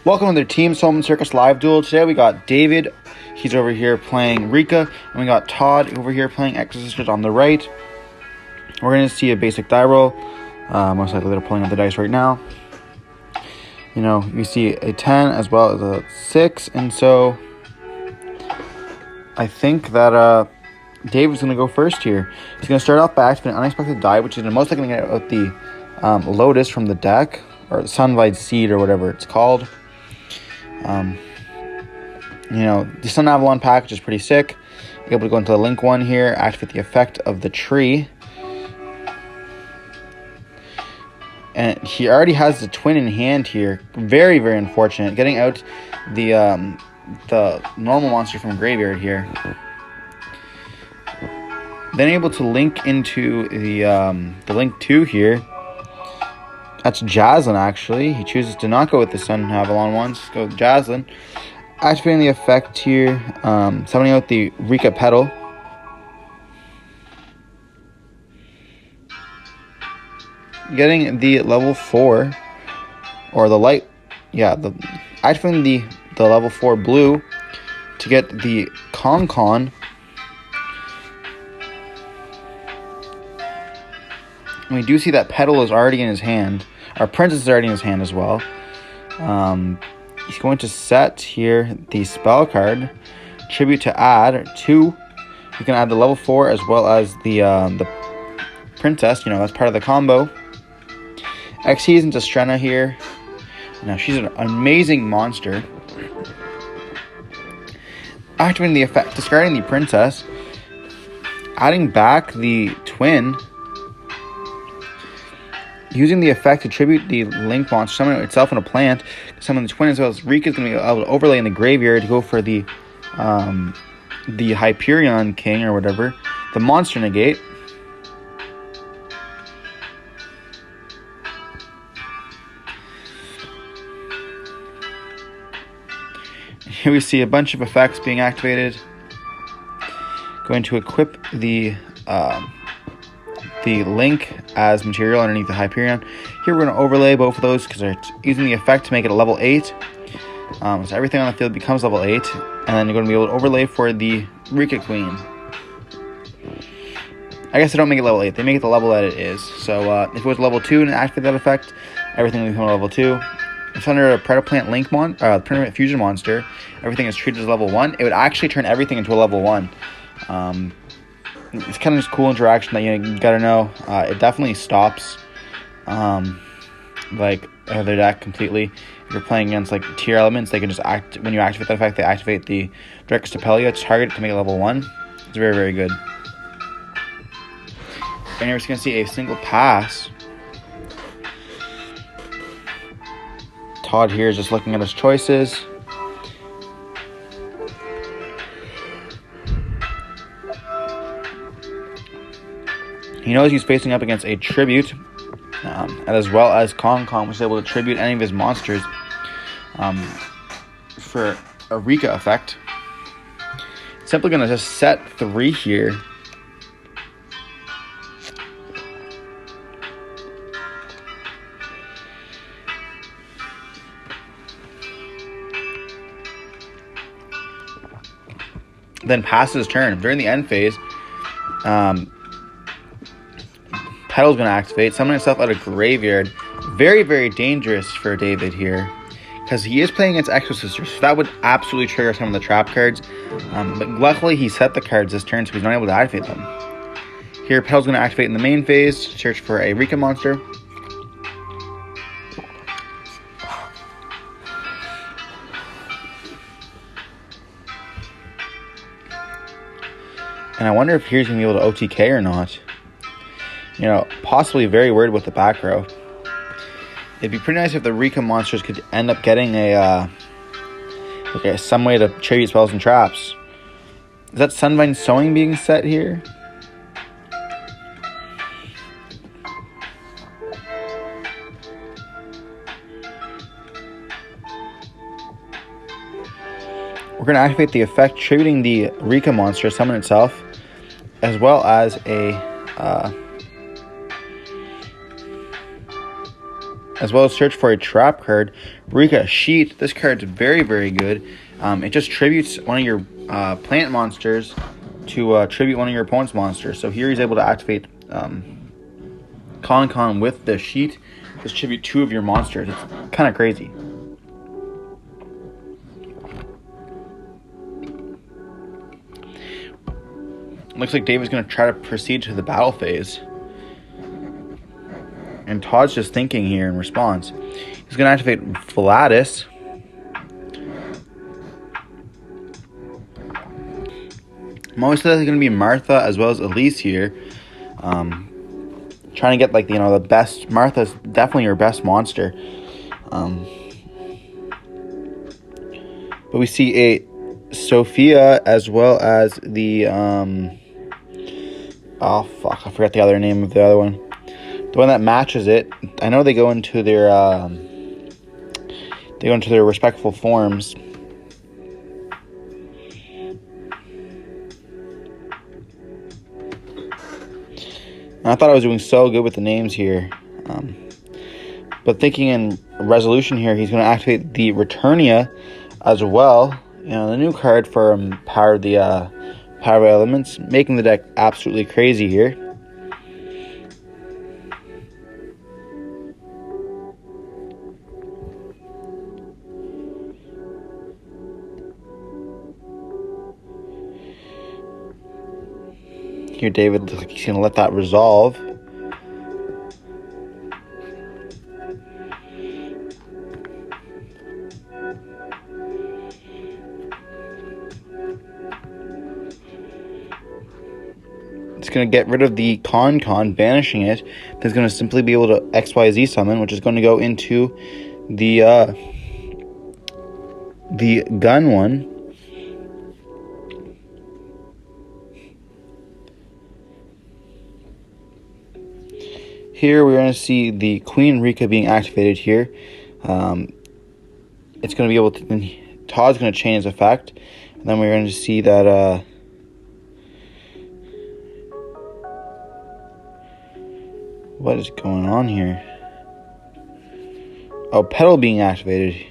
Welcome to the Team Solomon Circus live duel. Today we got David, he's over here playing Rikka, and we got Todd over here playing Exosister on the right. We're going to see a basic die roll. Most likely they're pulling up the dice right now. You know, you see a 10 as well as a 6, and so I think that David's going to go first here. He's going to start off by activating an unexpected die, which is most likely going to get out the Lotus from the deck, or the Sunlight Seed, or whatever it's called. You know, the Sunavalon package is pretty sick. You're able to go into the link one here, activate the effect of the tree. And he already has the twin in hand here. Very, very unfortunate. Getting out the normal monster from graveyard here. Then able to link into the link 2 here. That's Jaslyn, actually. He chooses to not go with the Sunavalon ones. Go with Jaslyn. Activating the effect here. Summoning out the Rikka Petal. Getting the level 4. Or the light. Yeah, activating the level 4 blue. To get the Con. And we do see that Petal is already in his hand. Our Princess is already in his hand as well. He's going to set here the spell card. Tribute to add 2. You can add the level 4 as well as the Princess. You know, that's part of the combo. Xyz into Strenna here. Now, she's an amazing monster. Activating the effect, discarding the Princess. Adding back the twin. Using the effect to tribute the link monster, summon itself in a plant, summon the twin as well as Rikka is going to be able to overlay in the graveyard to go for the Hyperion King or whatever. The monster negate. Here we see a bunch of effects being activated. Going to equip the link as material underneath the Hyperion. Here we're going to overlay both of those because they're using the effect to make it a level 8. So everything on the field becomes level 8. And then you're going to be able to overlay for the Rikka Queen. I guess they don't make it level 8. They make it the level that it is. So if it was level 2 and activate that effect, everything will become level 2. If it's under a Predaplant Link Predaplant Fusion monster, everything is treated as level 1. It would actually turn everything into a level 1. It's kind of just cool interaction that you gotta know. It definitely stops like their deck completely. If you're playing against like tier elements, they can just when you activate that effect, they activate the Direct Stapelia to target it to make it level 1. It's very, very good. And you're just gonna see a single pass. Todd here is just looking at his choices. He knows he's facing up against a tribute, and as well as Con, which is able to tribute any of his monsters for a Rikka effect. Simply going to just set 3 here. Then passes his turn. During the end phase, Petal's going to activate, summon himself out of graveyard. Very, very dangerous for David here, because he is playing against Exosister, so that would absolutely trigger some of the trap cards. But luckily, he set the cards this turn, so he's not able to activate them. Here, Petal's going to activate in the main phase, search for a Rikka monster. And I wonder if he's going to be able to OTK or not. You know, possibly very worried with the back row. It'd be pretty nice if the Rikka monsters could end up getting some way to tribute spells and traps. Is that Sunvine Sowing being set here? We're going to activate the effect, tributing the Rikka monster, summon itself, as well as a as well as search for a trap card. Rikka Sheet. This card's very, very good. It just tributes one of your plant monsters to tribute one of your opponent's monsters. So here he's able to activate Con with the Sheet. Just tribute 2 of your monsters. It's kind of crazy. Looks like David's going to try to proceed to the battle phase. And Todd's just thinking here in response. He's going to activate Vladis. Most likely going to be Martha as well as Elise here. Trying to get like, the best. Martha's definitely your best monster. But we see a Sophia as well as the I forgot the other name of the other one. The one that matches it. I know they go into their respectful forms. And I thought I was doing so good with the names here. But thinking in resolution here, he's going to activate the Returnia as well. The new card for Power of the Elements, making the deck absolutely crazy here. Here, David looks like he's going to let that resolve. It's going to get rid of the Con, banishing it. Then it's going to simply be able to XYZ summon, which is going to go into the gun one. Here we're going to see the Queen Rikka being activated here. It's going to be able to... Todd's going to change his effect. And then we're going to see that... what is going on here? Oh, Petal being activated.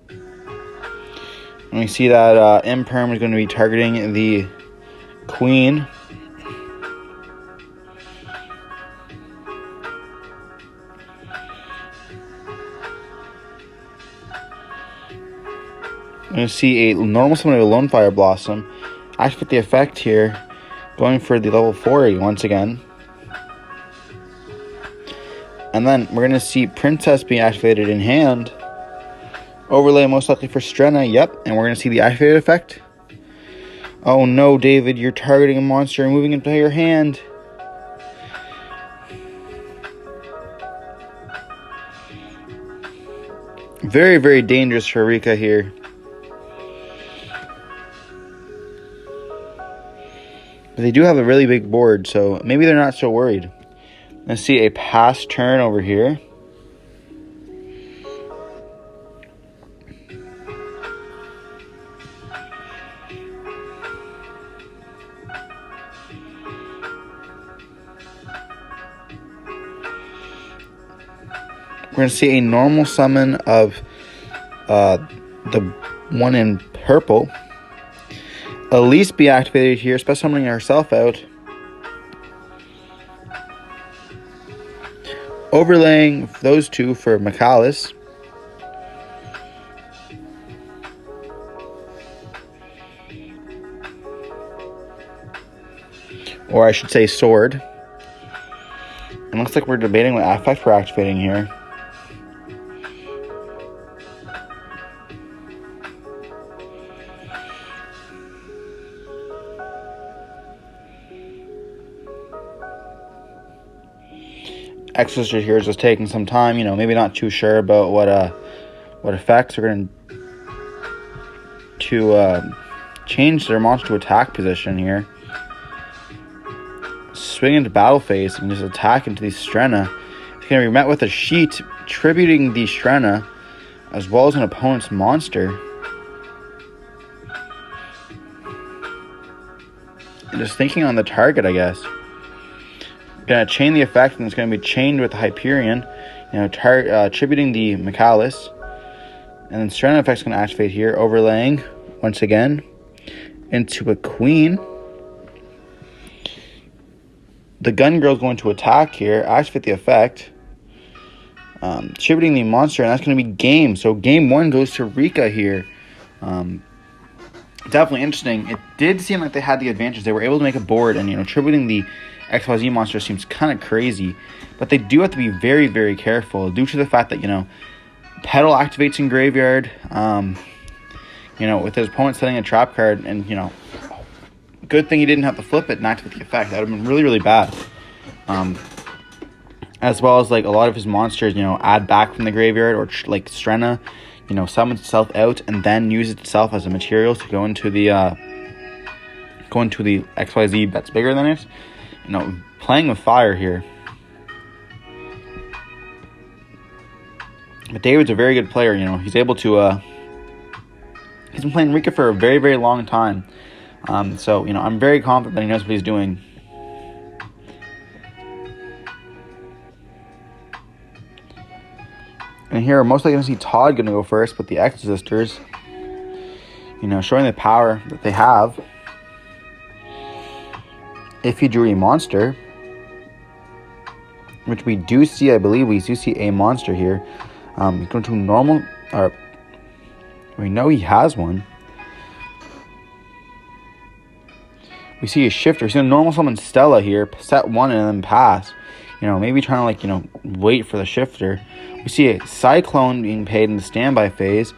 And we see that Imperm is going to be targeting the Queen. I'm going to see a normal summon of a Lone Fire Blossom. Activate the effect here. Going for the level 40 once again. And then we're going to see Princess being activated in hand. Overlay most likely for Strenna. Yep. And we're going to see the activated effect. Oh no, David. You're targeting a monster and moving into your hand. Very, very dangerous for Rikka here. But they do have a really big board, so maybe they're not so worried. Let's see a pass turn over here. We're going to see a normal summon of the one in purple. Elise be activated here, special summoning herself out. Overlaying those two for Michaelis. Or I should say sword. And looks like we're debating what affect we're activating here. Exosister here is just taking some time, maybe not too sure about what effects are going to change their monster to attack position here. Swing into battle phase and just attack into the Strenna. It's going to be met with a Sheet tributing the Strenna as well as an opponent's monster. And just thinking on the target, I guess. Gonna chain the effect, and it's gonna be chained with the Hyperion, tributing the Mikalis. And then Strand effect's gonna activate here, overlaying once again into a Queen. The Gun Girl's going to attack here, activate the effect, tributing the monster, and that's going to be game. So game 1 goes to Rikka here. Definitely interesting. It did seem like they had the advantage. They were able to make a board, and tributing the XYZ monster seems kind of crazy. But they do have to be very, very careful due to the fact that Petal activates in graveyard. With his opponent setting a trap card, and good thing he didn't have to flip it and activate the effect. That would have been really, really bad. As well as a lot of his monsters, add back from the graveyard, or like Strenna, summons itself out and then uses itself as a material to go into the XYZ that's bigger than it. Playing with fire here. But David's a very good player. He's able to. He's been playing Rikka for a very, very long time. So, I'm very confident that he knows what he's doing. And here, we're most likely going to see Todd going to go first with the Exosisters. Showing the power that they have. If he drew a monster, which we do see, I believe we do see a monster here. He's going to normal, or we know he has one. We see a shifter. He's going to normal summon Stella here, set 1 and then pass. Maybe trying to wait for the shifter. We see a Cyclone being paid in the standby phase,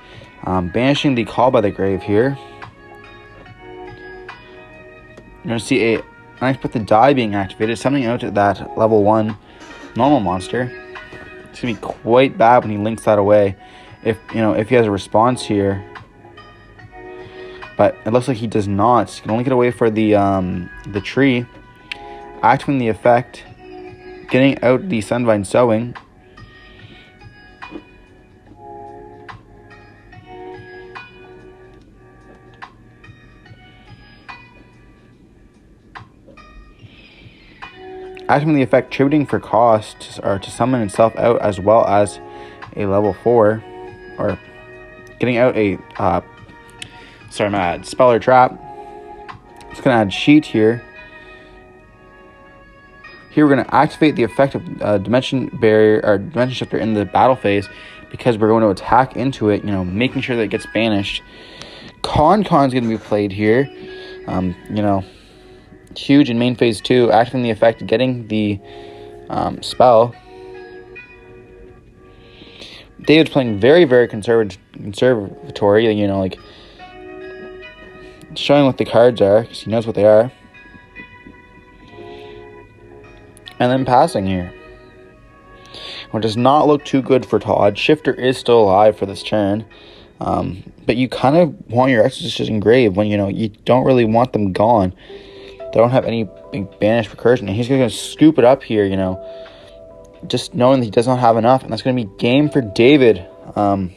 banishing the Call by the Grave here. You're going to see a Unexpected Die being activated, summoning out that level 1 normal monster. It's going to be quite bad when he links that away. If he has a response here. But it looks like he does not. He can only get away for the tree. Activating the effect. Getting out the Sunvine Sowing. Activating the effect, tributing for cost, or to summon itself out, as well as a level 4, or getting out a spell or trap. It's going to add sheet here. Here we're going to activate the effect of Dimension Barrier or Dimension Shifter in the battle phase, because we're going to attack into it, making sure that it gets banished. Con's going to be played here. Huge in main phase 2, activating the effect, getting the spell. David's playing very, very conservatory, showing what the cards are, because he knows what they are. And then passing here. Which does not look too good for Todd. Shifter is still alive for this turn. But you kind of want your Exorcisters engraved when, you don't really want them gone. They don't have any banished recursion. And he's going to scoop it up here, just knowing that he does not have enough. And that's going to be game for David. Rikka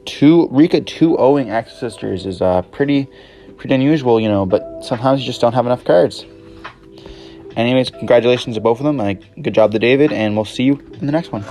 2-0ing Exosisters is pretty unusual, but sometimes you just don't have enough cards. Anyways, congratulations to both of them. Good job to David, and we'll see you in the next one.